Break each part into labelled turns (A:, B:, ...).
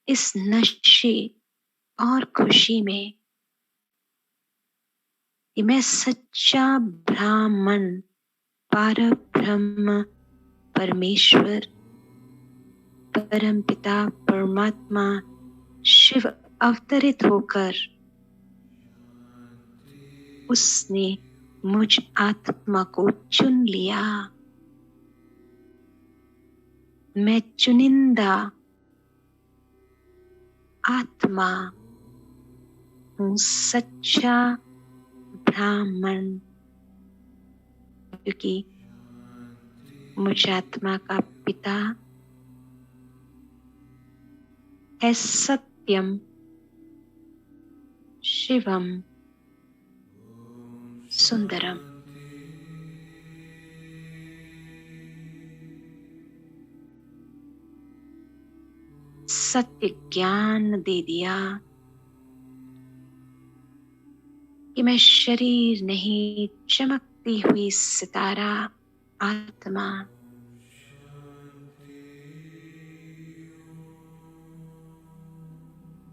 A: इस नशे और खुशी में कि मैं सच्चा ब्राह्मण, पार ब्रह्म, परमेश्वर, परम पिता, परमात्मा, शिव अवतरित होकर उसने मुझ आत्मा को चुन लिया। मैं चुनिंदा आत्मा हूँ, सच्चा ब्राह्मण, क्योंकि मुझ आत्मा का पिता है सत्यम, शिवम, सुंदरम। सत्य ज्ञान दे दिया कि मैं शरीर नहीं, चमकती हुई सितारा आत्मा,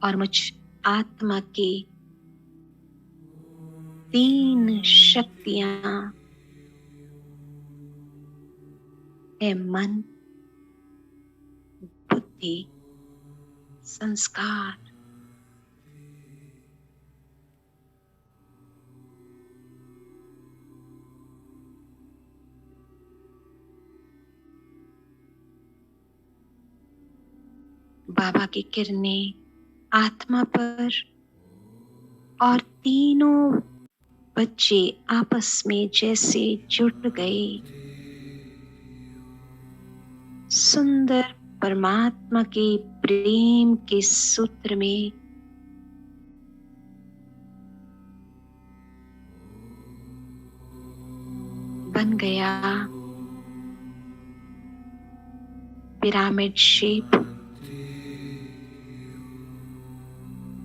A: और मुझ आत्मा की 3 शक्तियां है, मन, बुद्धि, संस्कार। बाबा की किरणें आत्मा पर और तीनों बच्चे आपस में जैसे जुट गए, सुंदर परमात्मा के प्रेम के सूत्र में बन गया पिरामिड शेप।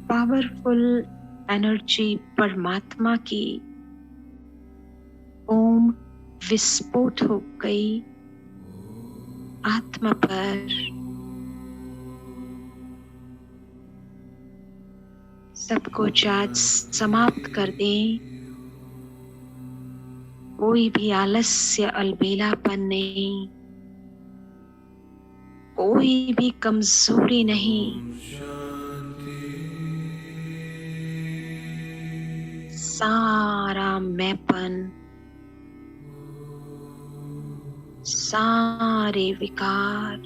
A: पावरफुल एनर्जी परमात्मा की ओम विस्फोट हो गई आत्मा पर। सब कुछ आज समाप्त कर दें। कोई भी आलस्य, अलबेलापन नहीं, कोई भी कमजोरी नहीं, सारा मैंपन, सारे विकार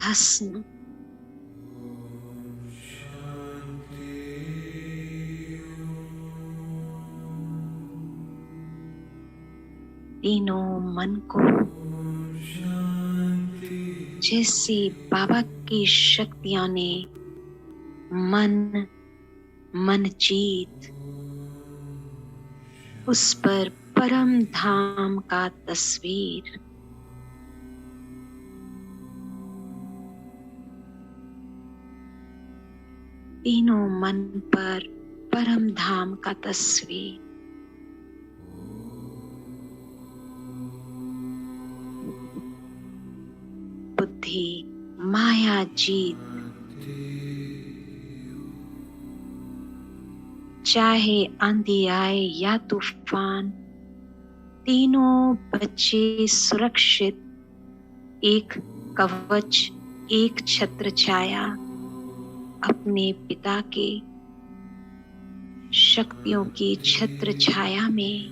A: भस्म। तीनों मन को जैसे बाबा की शक्तियों ने मन जीत, उस पर परम धाम का तस्वीर, तीनों मन पर परम धाम का तस्वीर। बुद्धि माया जीत, चाहे आंधी आए या तूफान, तीनों बच्चे सुरक्षित, एक कवच, एक छत्र छाया अपने पिता के शक्तियों की छत्र छाया में,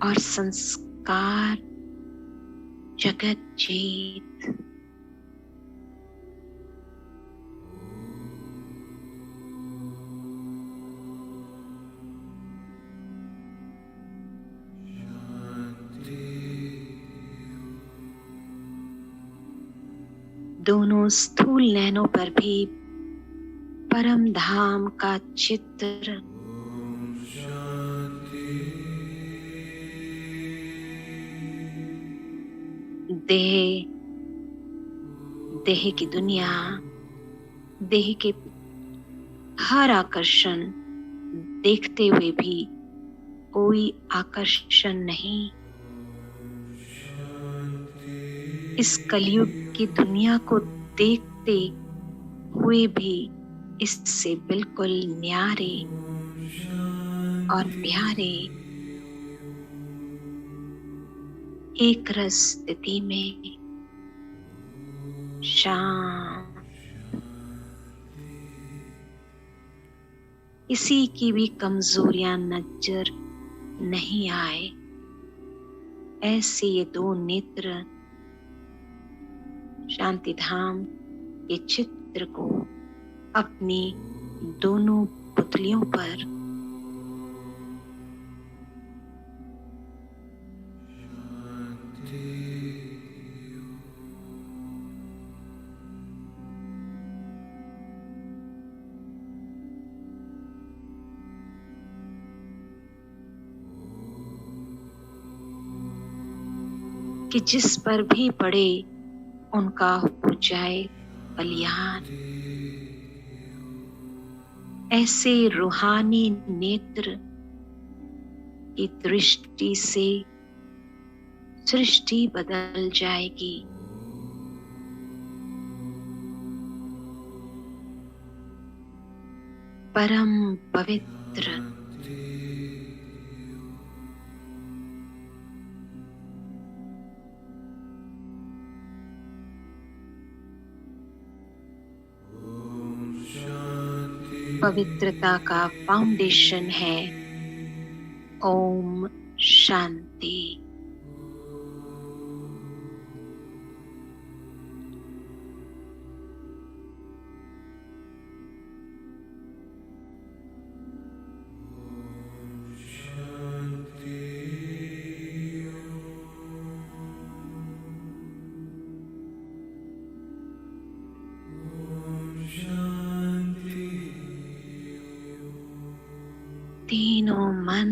A: और संस्कार जगत जीत। दोनों स्थूल नैनों पर भी परम धाम का चित्र, देह की दुनिया, देह के हर आकर्षण देखते हुए भी कोई आकर्षण नहीं। इस कलयुग की दुनिया को देखते हुए भी इससे बिल्कुल न्यारे और प्यारे एक रस स्थिति में शांत, किसी की भी कमजोरियां नजर नहीं आए, ऐसे ये दो नेत्र शांति धाम के चित्र को अपनी दोनों पुतलियों पर कि जिस पर भी पड़े उनका हो जाए कल्याण। ऐसे रूहानी नेत्र की दृष्टि से सृष्टि बदल जाएगी। परम पवित्र पवित्रता का फाउंडेशन है ओम शांति। तीनों मन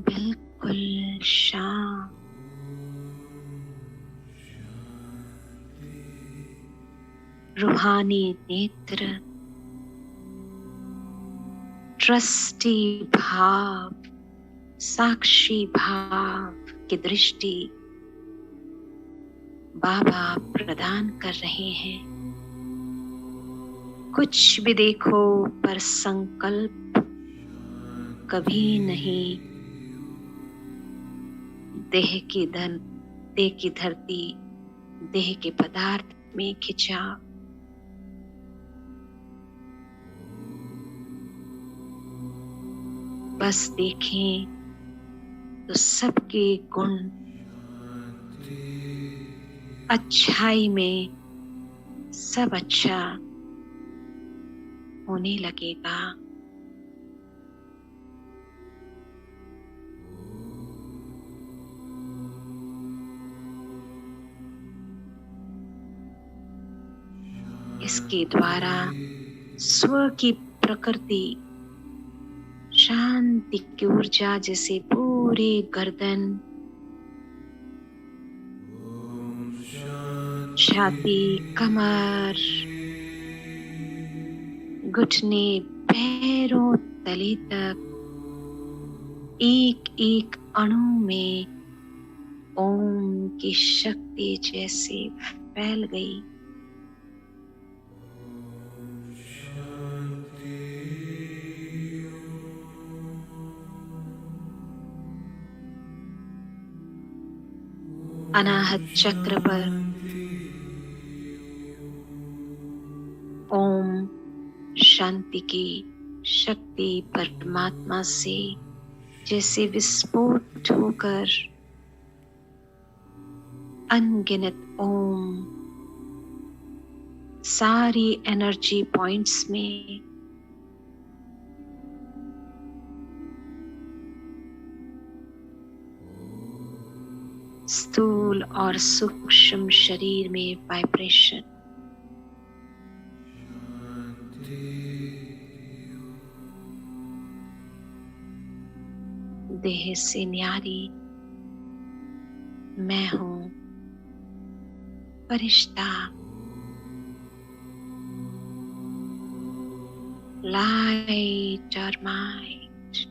A: बिल्कुल शांत, रूहानी नेत्र ट्रस्टी भाव, साक्षी भाव की दृष्टि बाबा प्रदान कर रहे हैं। कुछ भी देखो पर संकल्प कभी नहीं। देह की धरती, देह के पदार्थ में खिंचा। बस देखें तो सबके गुण अच्छाई में सब अच्छा होने लगेगा। इसके द्वारा स्व की प्रकृति शांति की ऊर्जा जैसे पूरे गर्दन, छाती, कमर, घुटने, पैरों तले तक एक एक अणु में ओम की शक्ति जैसे फैल गई। अनाहत चक्र पर ओम शांति की शक्ति परमात्मा से जैसे विस्फोट होकर अनगिनत ओम सारी एनर्जी पॉइंट्स में स्थूल और सूक्ष्म शरीर में वाइब्रेशन, देह से न्यारी मैं हूं फरिश्ता, लाइट और माइट,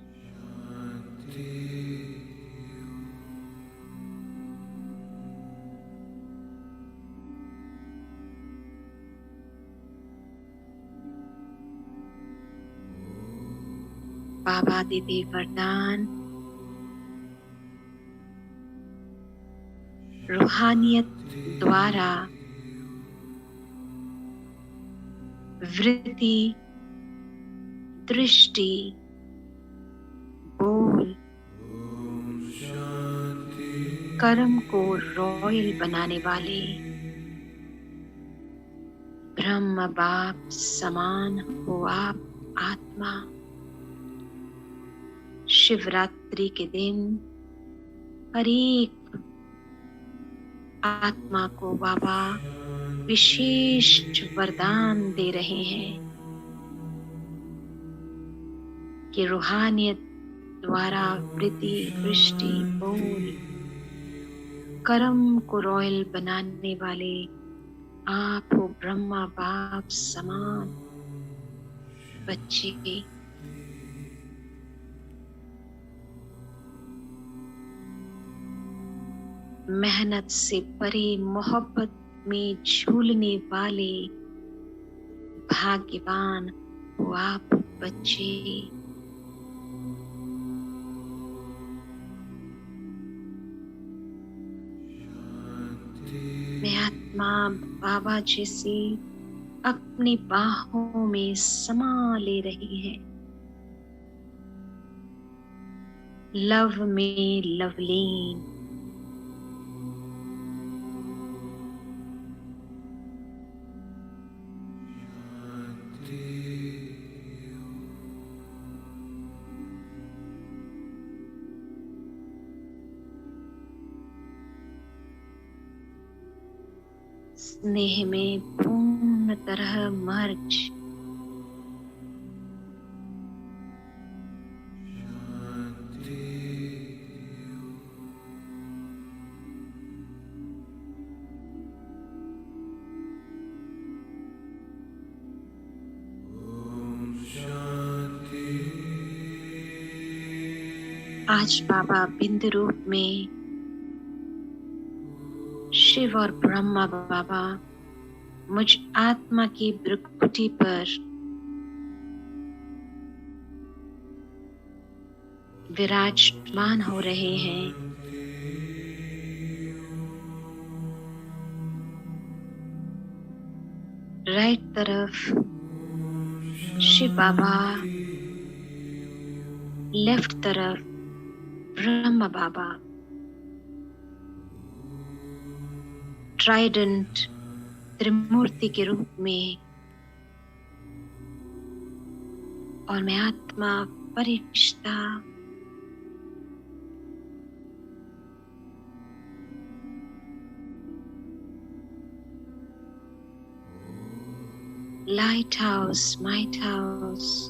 A: बाबा देते वरदान, रूहानियत द्वारा वृत्ति, दृष्टि, बोल, कर्म को रॉयल बनाने वाले ब्रह्म बाप समान हो आप आत्मा। शिवरात्रि के दिन हर एक आत्मा को बाबा विशेष वरदान दे रहे हैं कि रूहानियत द्वारा वृत्ति, दृष्टि, बोल, कर्म को रॉयल बनाने वाले आप हो ब्रह्मा बाप समान बच्चे। मेहनत से परे मोहब्बत में झूलने वाले भाग्यवान हो आप बच्चे। मैं आत्मा बाबा जैसे अपनी बाहों में समा ले रही है। लव में लवलीन, स्नेह में पूर्ण तरह मर्ज। आज बाबा बिंदु रूप में शिव और ब्रह्मा बाबा मुझ आत्मा की भ्रुकुटी पर विराजमान हो रहे हैं। राइट तरफ शिव बाबा, लेफ्ट तरफ ब्रह्मा बाबा। ट्राइडेंट त्रिमूर्ति के रूप में, और मैं आत्मा फरिश्ता लाइट हाउस, माइट हाउस,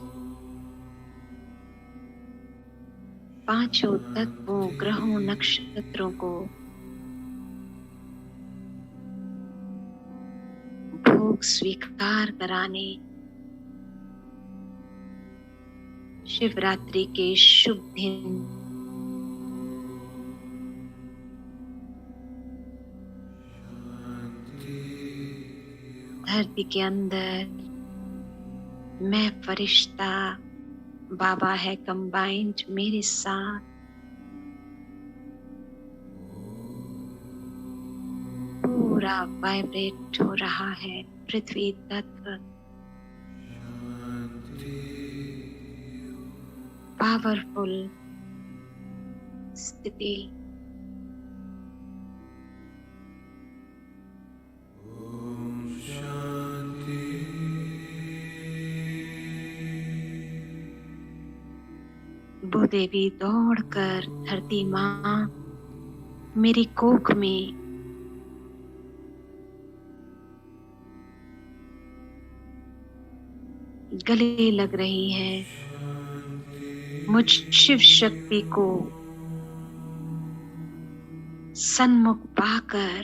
A: पांचों तत्वों, ग्रहों, नक्षत्रों को भोग स्वीकार कराने शिवरात्रि के शुभ दिन धरती के अंदर मैं फरिश्ता, बाबा है कंबाइंड मेरे साथ। पूरा वाइब्रेट हो रहा है पृथ्वी तत्व। पावरफुल स्थिति। भूदेवी दौड़कर धरती माँ मेरी कोख में गले लग रही है। मुझ शिव शक्ति को सन्मुख पाकर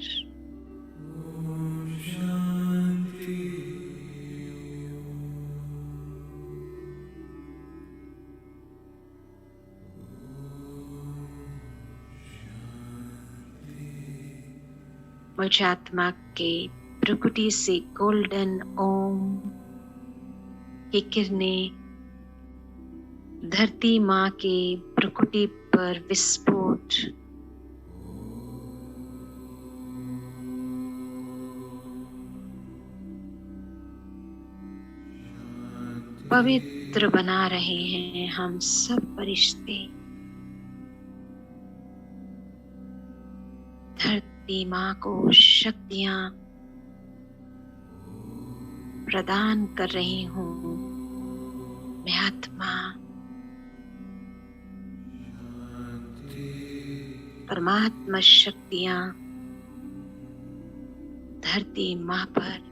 A: मुझ आत्मा के प्रकृति से गोल्डन ओम की किरणें धरती माँ के प्रकृति पर विस्फोट, पवित्र बना रहे हैं हम सब फरिश्ते। धरती माँ को शक्तियां प्रदान कर रही हूँ। मैं आत्मा परमात्मा शक्तियां धरती माँ पर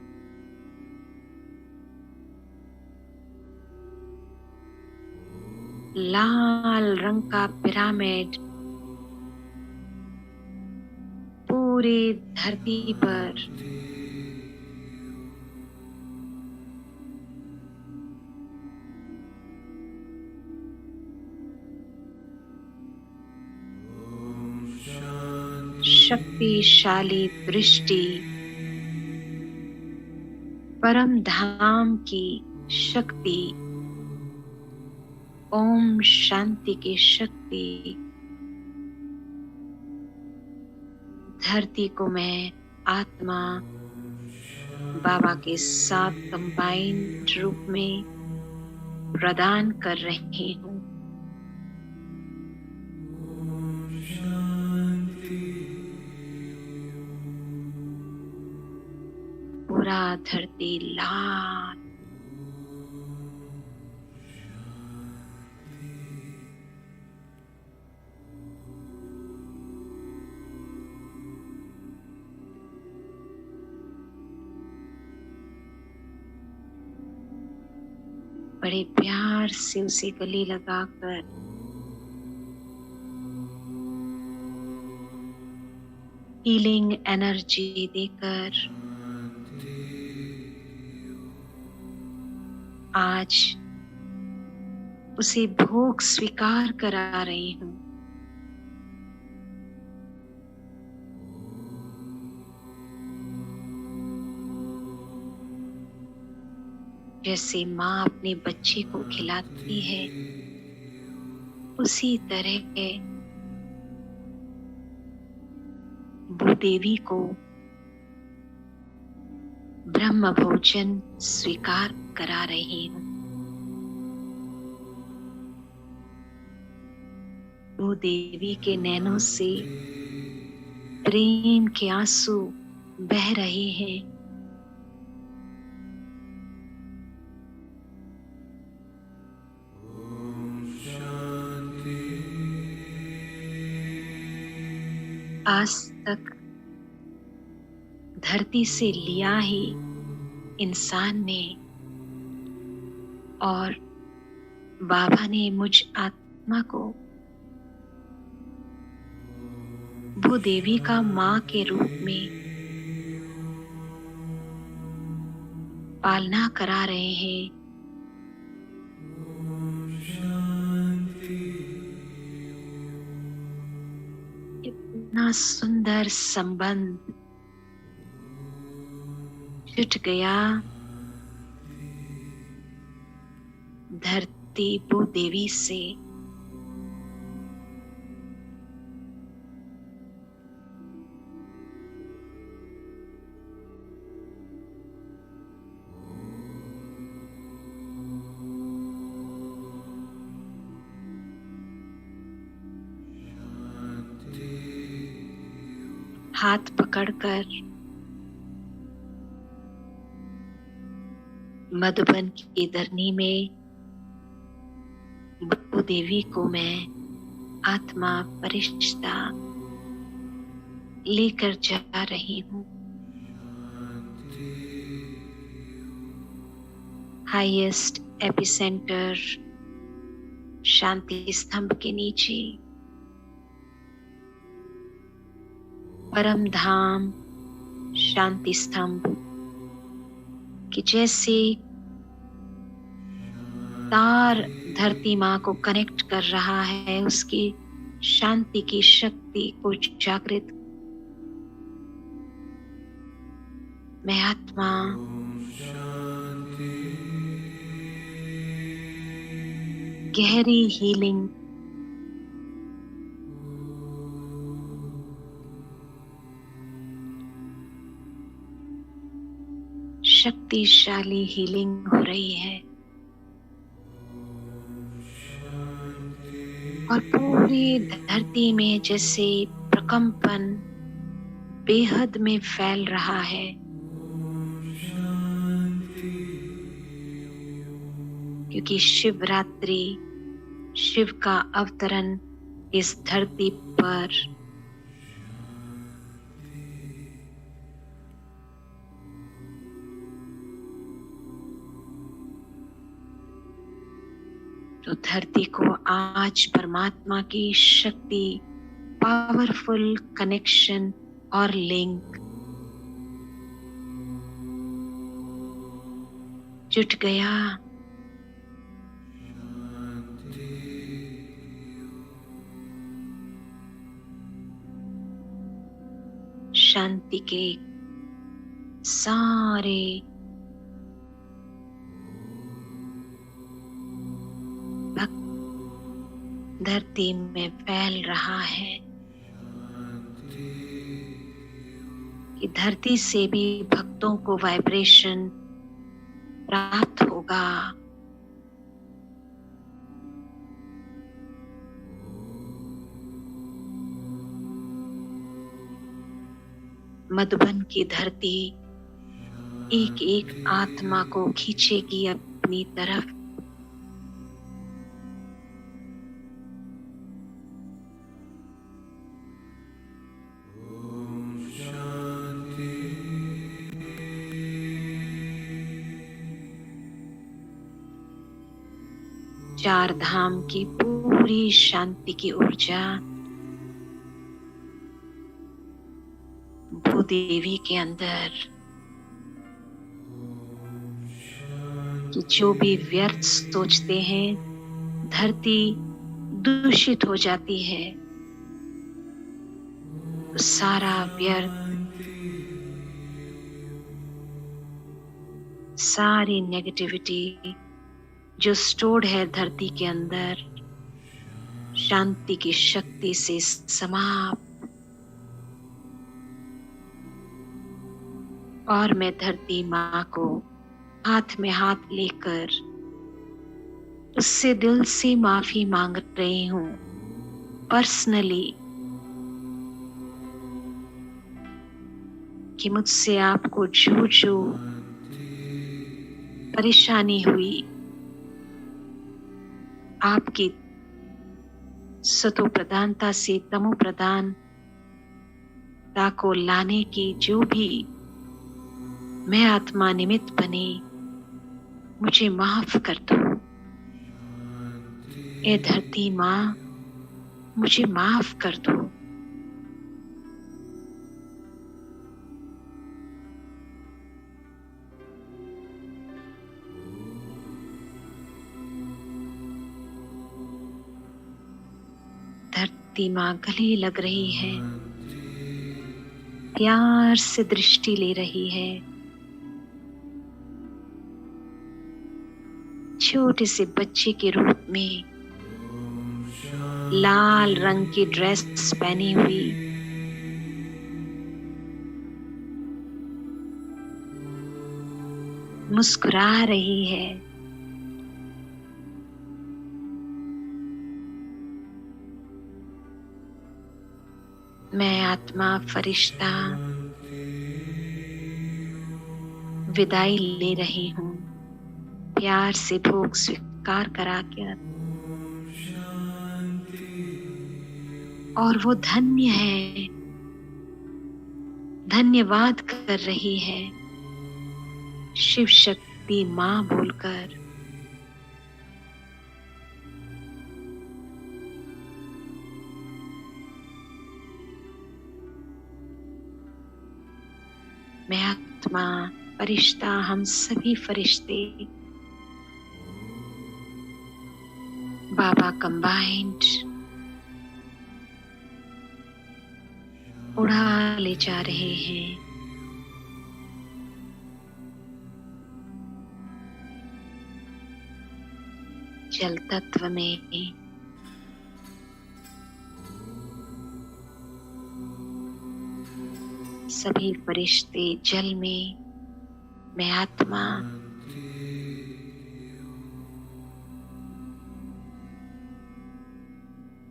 A: लाल रंग का पिरामिड पूरी धरती पर शक्तिशाली दृष्टि, परम धाम की शक्ति, ओम शांति की शक्ति धरती को मैं आत्मा बाबा के साथ कंबाइंड रूप में प्रदान कर रही हूँ। पूरा धरती लाल, बड़े प्यार से उसे गले लगाकर हीलिंग एनर्जी देकर आज उसे भोग स्वीकार करा रही हूँ। जैसे माँ अपने बच्चे को खिलाती है, उसी तरह भूदेवी को ब्रह्म भोजन स्वीकार करा रही हूँ। भूदेवी के नैनों से प्रेम के आंसू बह रहे हैं। आज तक धरती से लिया ही इंसान ने, और बाबा ने मुझ आत्मा को भूदेवी का माँ के रूप में पालना करा रहे हैं। इतना सुंदर संबंध जुट गया धरती भूदेवी से। हाथ पकड़कर मधुबन की धरनी में भूदेवी को मैं आत्मा परिश्ता लेकर जा रही हूँ। हाईएस्ट एपिसेंटर शांति स्तंभ के नीचे परम धाम शांति स्तंभ कि जैसे तार धरती माँ को कनेक्ट कर रहा है, उसकी शांति की शक्ति को जागृत। मैं आत्मा गहरी हीलिंग शक्तिशाली हीलिंग हो रही है और पूरी धरती में जैसे प्रकंपन बेहद में फैल रहा है। क्योंकि शिवरात्रि शिव का अवतरण इस धरती पर तो धरती को आज परमात्मा की शक्ति, पावरफुल कनेक्शन और लिंक जुट गया। शांति के सारे धरती में फैल रहा है कि धरती से भी भक्तों को वाइब्रेशन प्राप्त होगा। मधुबन की धरती एक एक आत्मा को खींचेगी अपनी तरफ। चार धाम की पूरी शांति की ऊर्जा भूदेवी के अंदर, कि जो भी व्यर्थ सोचते हैं धरती दूषित हो जाती है, तो सारा व्यर्थ, सारी नेगेटिविटी जो स्टोर्ड है धरती के अंदर, शांति की शक्ति से समाप्त। और मैं धरती माँ को हाथ में हाथ लेकर उससे दिल से माफी मांग रही हूँ पर्सनली, कि मुझसे आपको जो जो परेशानी हुई, आपकी सतो प्रधानता से तमो प्रधानता को लाने की जो भी मैं आत्मा निमित्त बनी, मुझे माफ कर दो। ए धरती माँ, मुझे माफ कर दो। धरती माँ गले लग रही है, प्यार से दृष्टि ले रही है। छोटे से बच्चे के रूप में लाल रंग की ड्रेस पहनी हुई, मुस्कुरा रही है। मैं आत्मा फरिश्ता विदाई ले रही हूँ, प्यार से भोग स्वीकार करा कर। और वो धन्य है, धन्यवाद कर रही है शिव शक्ति माँ बोलकर। मैं आत्मा फरिश्ता, हम सभी फरिश्ते बाबा कंबाइंड उड़ा ले जा रहे हैं। जल तत्व में सभी फरिश्ते जल में, मैं आत्मा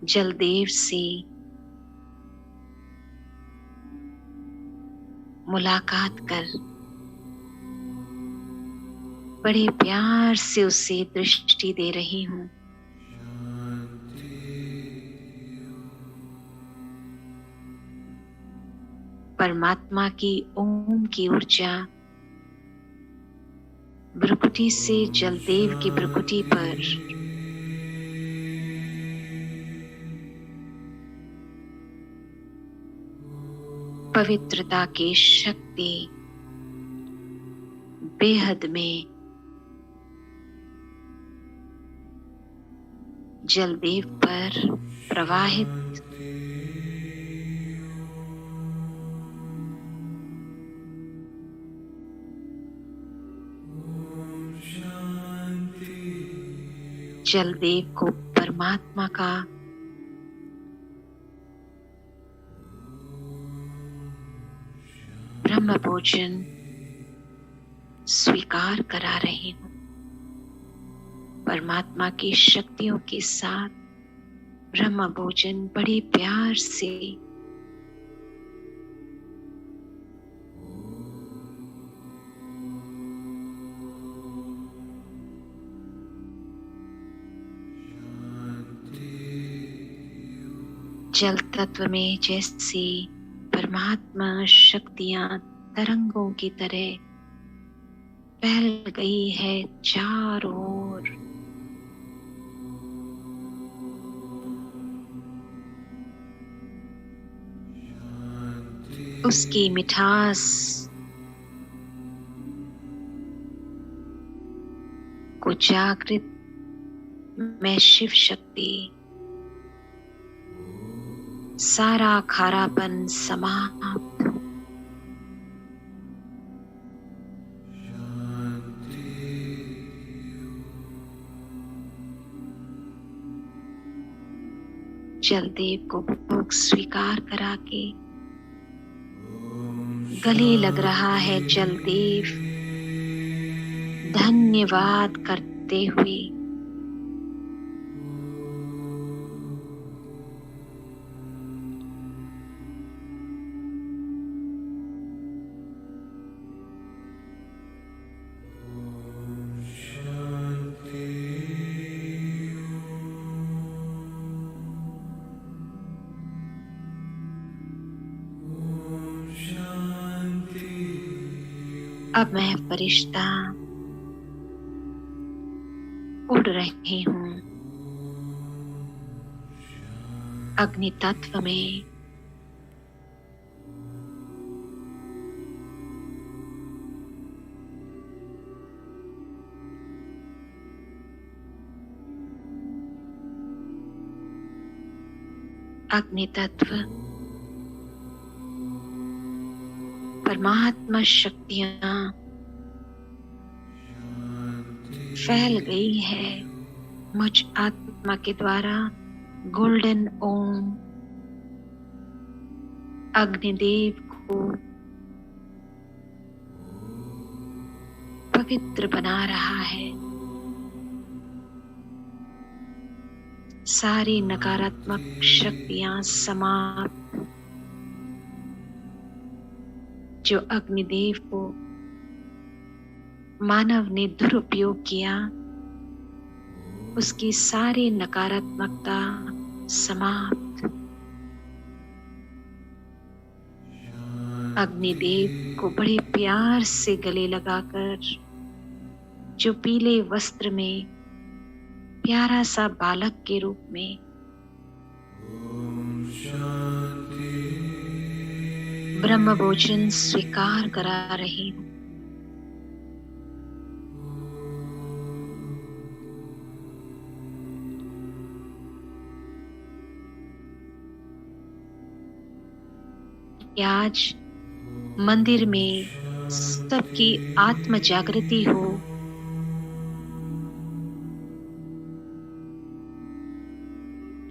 A: जलदेव से मुलाकात कर बड़े प्यार से उसे दृष्टि दे रही हूँ। परमात्मा की ओम की ऊर्जा भ्रुकुटी से जलदेव की भ्रुकुटी पर पवित्रता की शक्ति बेहद में जलदेव पर प्रवाहित जलदेव को परमात्मा का ब्रह्म भोजन स्वीकार करा रही हूँ। परमात्मा की शक्तियों के साथ ब्रह्म भोजन बड़े प्यार से जल तत्व में जैसे परमात्मा शक्तियां तरंगों की तरह फैल गई है चारों ओर, उसकी मिठास को जागृत मैं शिव शक्ति सारा खारापन समाप्त, जलदेव को भोग स्वीकार करा के गले लग रहा है जलदेव धन्यवाद करते हुए। अब मैं फरिश्ता उड़ रही हूँ अग्नि तत्व में, अग्नि तत्व परमात्मा शक्तियां फैल गई है मुझ आत्मा के द्वारा। गोल्डन ओम अग्निदेव को पवित्र बना रहा है। सारी नकारात्मक शक्तियां समाप्त जो अग्निदेव को मानव ने दुरुपयोग किया, उसकी सारी नकारात्मकता समाप्त। अग्निदेव को बड़े प्यार से गले लगाकर जो पीले वस्त्र में प्यारा सा बालक के रूप में ब्रह्म भोजन स्वीकार करा रही हूँ। आज मंदिर में सबकी आत्म जागृति हो,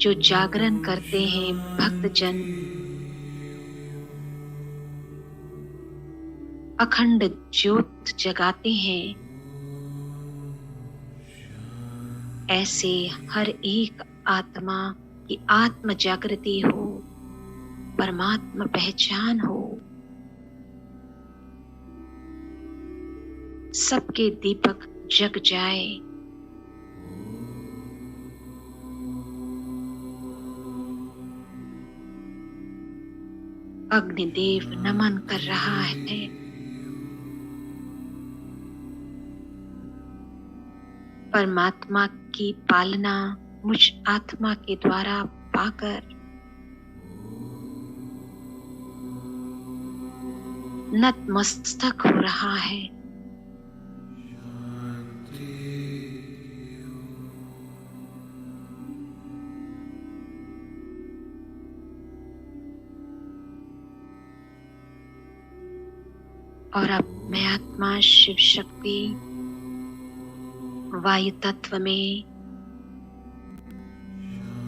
A: जो जागरण करते हैं भक्तजन, अखंड ज्योत जगाते हैं, ऐसे हर एक आत्मा की आत्म जागृति हो, परमात्मा पहचान हो, सबके दीपक जग जाए। अग्निदेव नमन कर रहा है। परमात्मा की पालना मुझ आत्मा के द्वारा पाकर नतमस्तक हो रहा है। और अब मैं आत्मा शिव शक्ति वायु तत्व में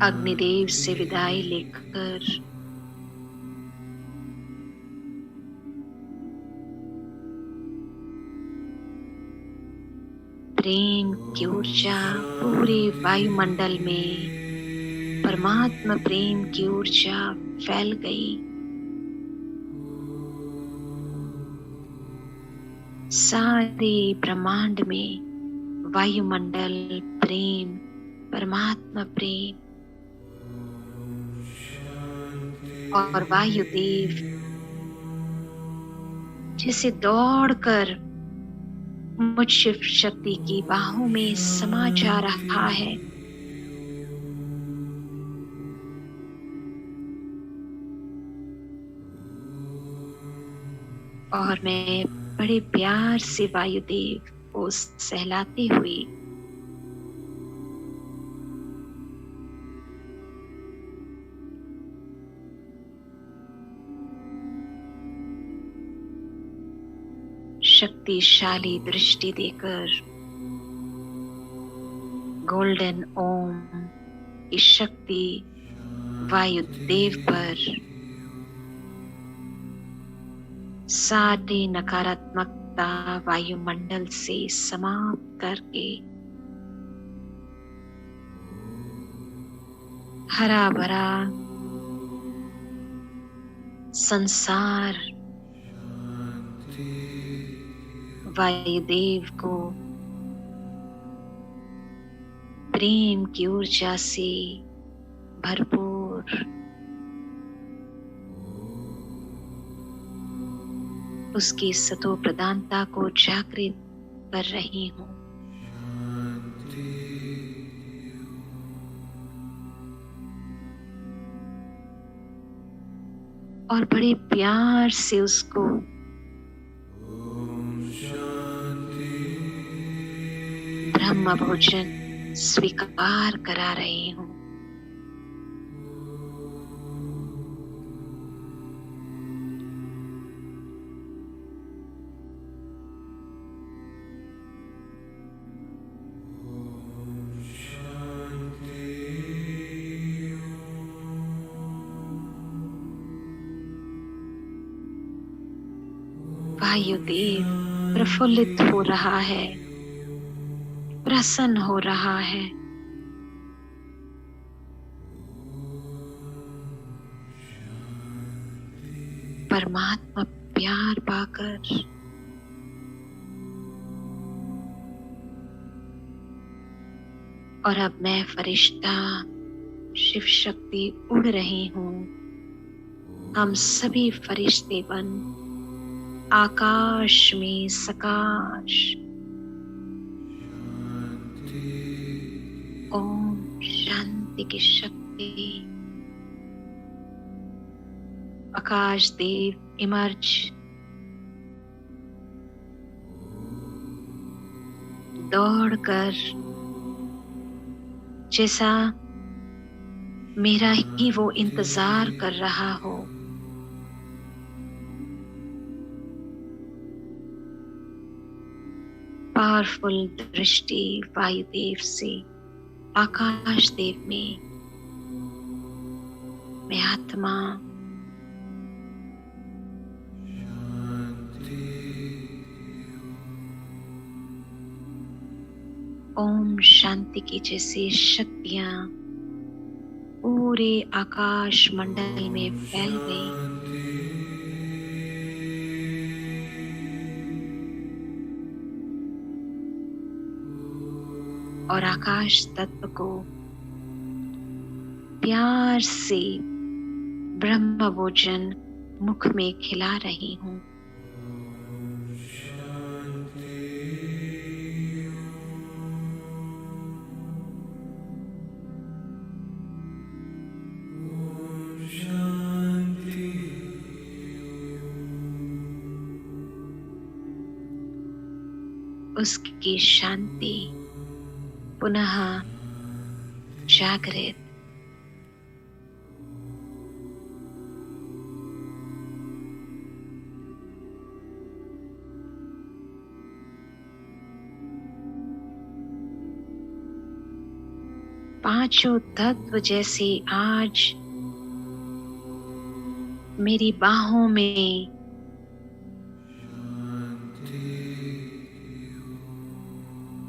A: अग्निदेव से विदाई लेकर प्रेम की ऊर्जा पूरे वायुमंडल में, परमात्मा प्रेम की ऊर्जा फैल गई। सारे ब्रह्मांड में वायुमंडल प्रेम, परमात्मा प्रेम, और वायुदेव जैसे दौड़कर मुझ शिव शक्ति की बाहों में समा जा रहा है। और मैं बड़े प्यार से वायुदेव को सहलाते हुए शक्तिशाली दृष्टि देकर गोल्डन ओम की शक्ति वायुदेव पर सारी नकारात्मकता वायुमंडल से समाप्त करके हरा भरा संसार वायुदेव को प्रेम की ऊर्जा से भरपूर उसकी सतो प्रधानता को जागृत कर रही हूँ। और बड़े प्यार से उसको ब्रह्म भोजन स्वीकार करा रही हूँ। वायुदेव प्रफुल्लित हो रहा है, प्रसन्न हो रहा है। परमात्मा प्यार पाकर और अब मैं फरिश्ता शिव शक्ति उड़ रही हूँ। हम सभी फरिश्ते बन आकाश में सकाश ओम शांति की शक्ति आकाश देव इमर्ज दौड़कर जैसा मेरा ही वो इंतजार कर रहा हो। पावरफुल दृष्टि वायुदेव से आकाश देव में में आत्मा ओम शांति की जैसी शक्तियां पूरे आकाश मंडल में फैल गई और आकाश तत्व को प्यार से ब्रह्म भोजन मुख में खिला रही हूँ। उसकी शांति पुनः जागृत पांचों तत्व जैसे आज मेरी बाहों में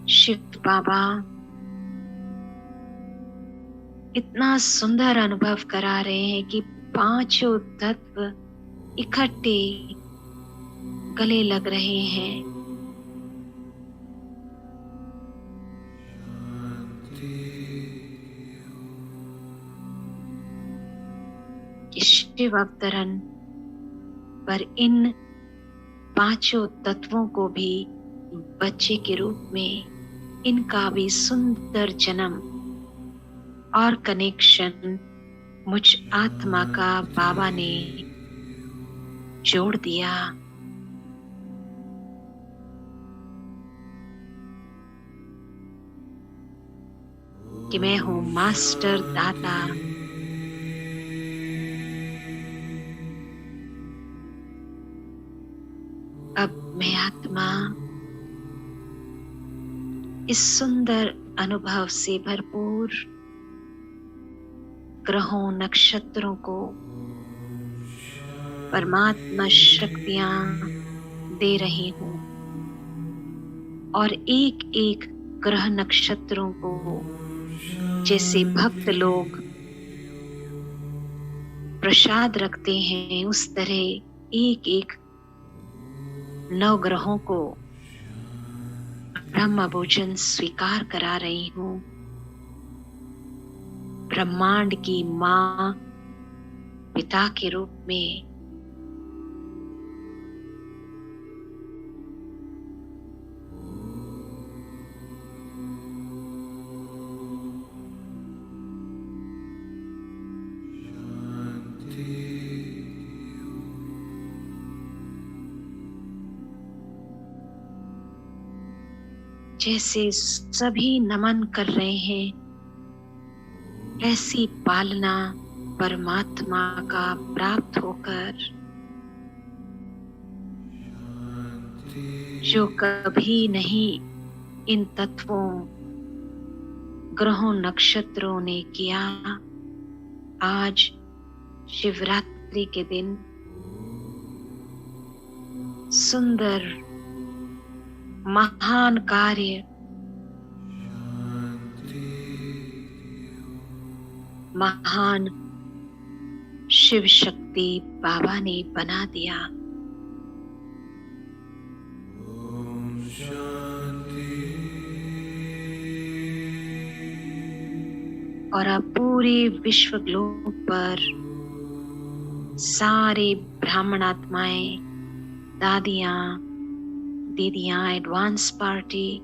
A: शिव बाबा इतना सुंदर अनुभव करा रहे हैं कि पांचों तत्व इकट्ठे गले लग रहे हैं। शिव अवतरण पर इन पांचों तत्वों को भी बच्चे के रूप में इनका भी सुंदर जन्म और कनेक्शन मुझ आत्मा का बाबा ने जोड़ दिया। कि मैं हूं मास्टर दाता, अब मैं आत्मा इस सुंदर अनुभव से भरपूर ग्रहों नक्षत्रों को परमात्मा शक्तियां दे रही हूं और एक एक ग्रह नक्षत्रों को जैसे भक्त लोग प्रसाद रखते हैं उस तरह एक एक नवग्रहों को ब्रह्म भोजन स्वीकार करा रही हूं। ब्रह्मांड की मां पिता के रूप में जैसे सभी नमन कर रहे हैं, ऐसी पालना परमात्मा का प्राप्त होकर जो कभी नहीं इन तत्वों ग्रहों नक्षत्रों ने किया, आज शिवरात्रि के दिन सुंदर महान कार्य महान शिव शक्ति बाबा ने बना दिया। और अब पूरे विश्व ग्लोब पर सारे ब्राह्मण आत्माएं, दादियां, दीदियां, एडवांस पार्टी,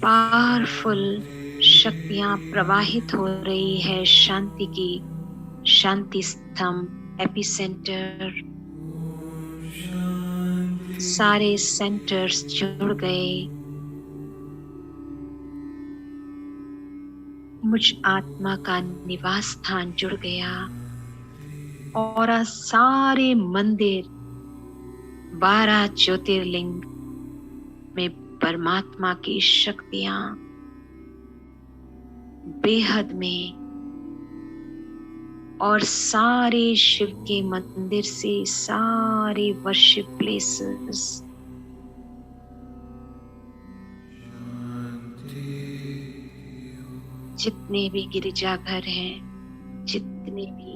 A: पावरफुल शक्तियां प्रवाहित हो रही है। शांति की शांति स्तंभ एपिसेंटर, सारे सेंटर्स जुड़ गए। मुझ आत्मा का निवास स्थान जुड़ गया और सारे मंदिर 12 ज्योतिर्लिंग में परमात्मा की शक्तियां बेहद में और सारे शिव के मंदिर से सारे वर्शिप प्लेसेस, जितने भी गिरजाघर हैं, जितने भी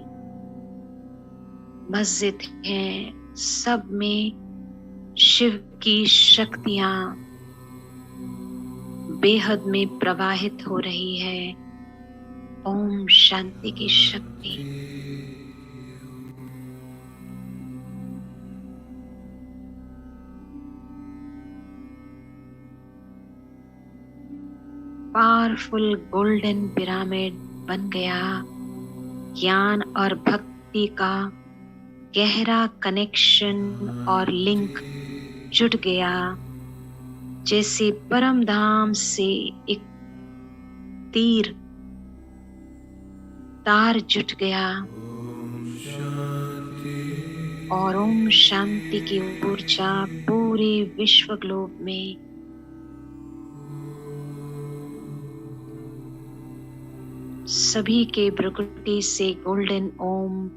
A: मस्जिद हैं, सब में शिव की शक्तियां बेहद में प्रवाहित हो रही है। ओम शांति की शक्ति। पावरफुल गोल्डन पिरामिड बन गया। ज्ञान और भक्ति का गहरा कनेक्शन और लिंक जुट गया, जैसे परम धाम से एक तीर तार जुट गया और ओम शांति की ऊर्जा पूरे विश्व ग्लोब में सभी के भ्रुकुटी से गोल्डन ओम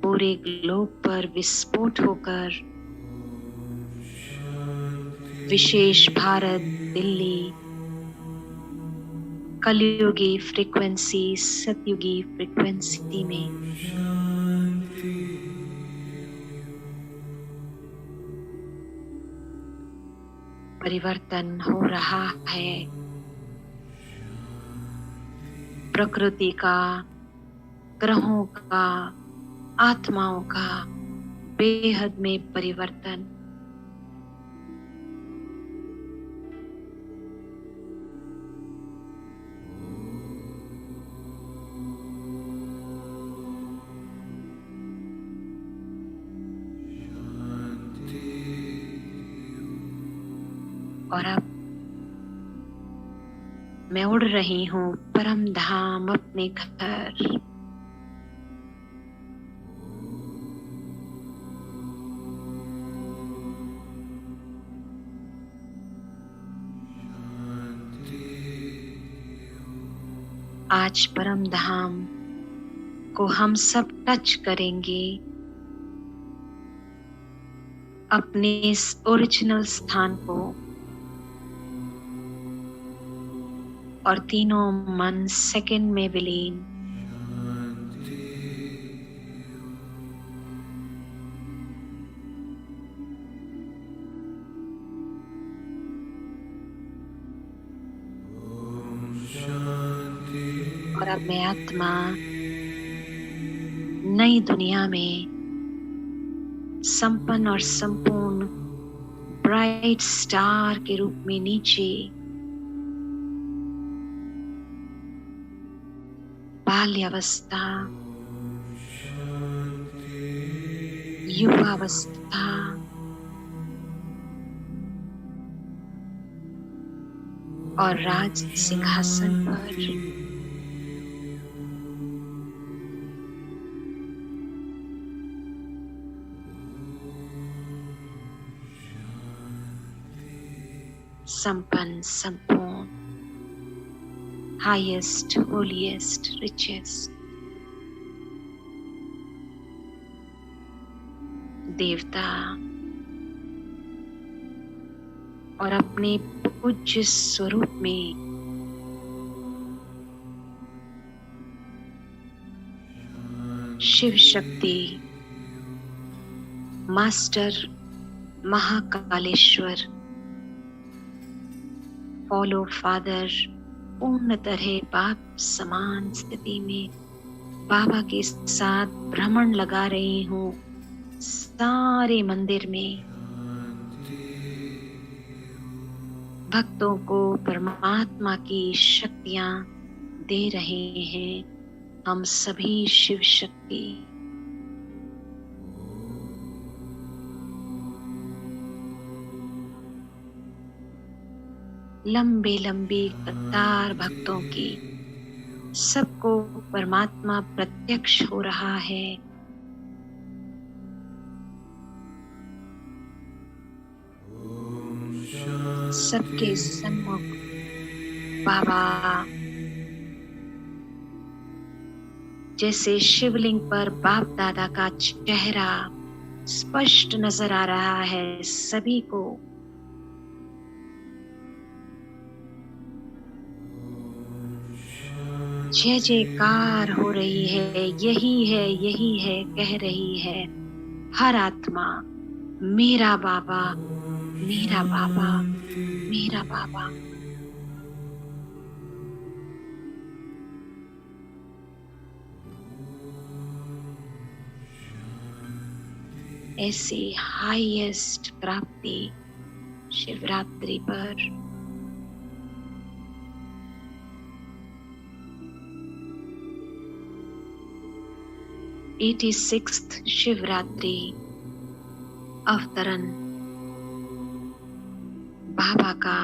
A: पूरे ग्लोब पर विस्फोट होकर विशेष भारत, दिल्ली, कलयुगी फ्रीक्वेंसी, सतयुगी फ्रीक्वेंसी में परिवर्तन हो रहा है। प्रकृति का, ग्रहों का, आत्माओं का बेहद में परिवर्तन। और अब मैं उड़ रही हूँ परम धाम, अपने घर। आज परम धाम को हम सब टच करेंगे, अपने इस ओरिजिनल स्थान को, और तीनों मन सेकंड में विलीन। और अब मैं आत्मा नई दुनिया में संपन्न और संपूर्ण ब्राइट स्टार के रूप में नीचे बाल्यावस्था, युवावस्था और राज सिंहासन पर संपन्न, संपूर्ण, हाईएस्ट, होलीएस्ट, रिचेस्ट देवता और अपने पूज्य स्वरूप में Shiv Shakti, master Mahakaleshwar, follow father पूर्ण तरह बाप समान स्थिति में बाबा के साथ भ्रमण लगा रही हूँ सारे मंदिर में। भक्तों को परमात्मा की शक्तियां दे रहे हैं हम सभी शिव शक्ति। लंबे लंबी कतार भक्तों की, सबको परमात्मा प्रत्यक्ष हो रहा है। सबके सन्मुख बाबा जैसे शिवलिंग पर बाप दादा का चेहरा स्पष्ट नजर आ रहा है सभी को। जय जयकार हो रही है, यही है कह रही है हर आत्मा, मेरा बाबा, मेरा बाबा, मेरा बाबा। ऐसी हाईएस्ट प्राप्ति शिवरात्रि पर। एटी सिक्स्थ शिवरात्रि अवतरण बाबा का,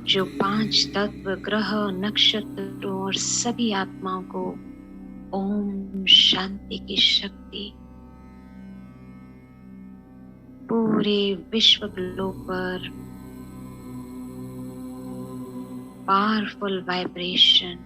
A: जो 5 तत्व, ग्रह, नक्षत्रों और सभी आत्माओं को ओम शांति की शक्ति पूरे विश्व ग्लोब पर पावरफुल वाइब्रेशन।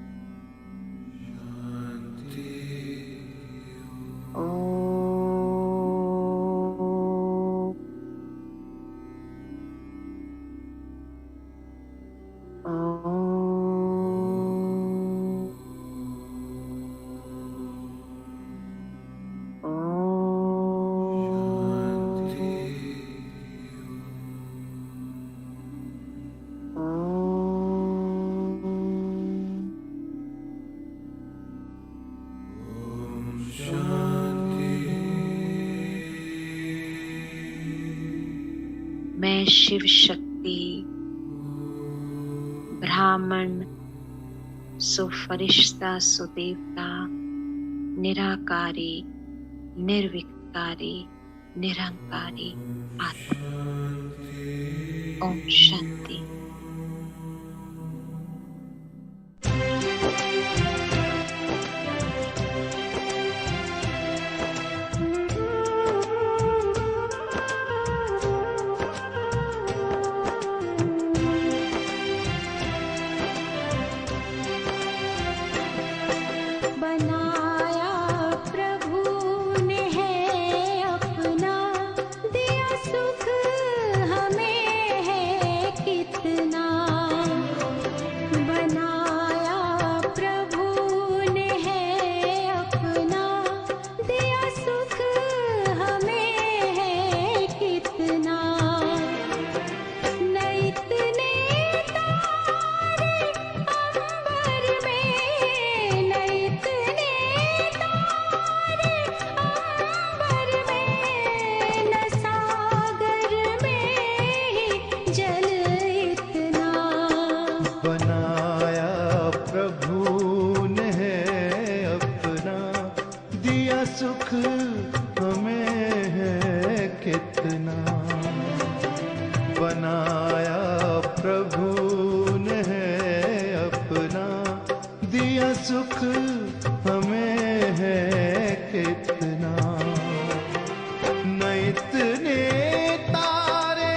A: मैं शिव शक्ति, ब्राह्मण, सो फरिश्ता, सो देवता, निराकारी, निर्विकारी, निरंकारी आत्मा। ओम शांति।
B: सुख हमें है कितना, बनाया प्रभु ने है अपना, दिया सुख हमें है कितना। न इतने तारे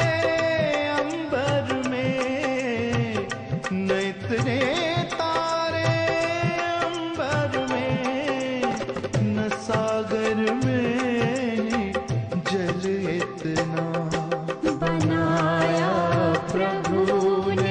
B: अंबर में, न इतने तारे अंबर में, न सागर में जल इतना, बनाया प्रभु ने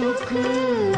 B: सुख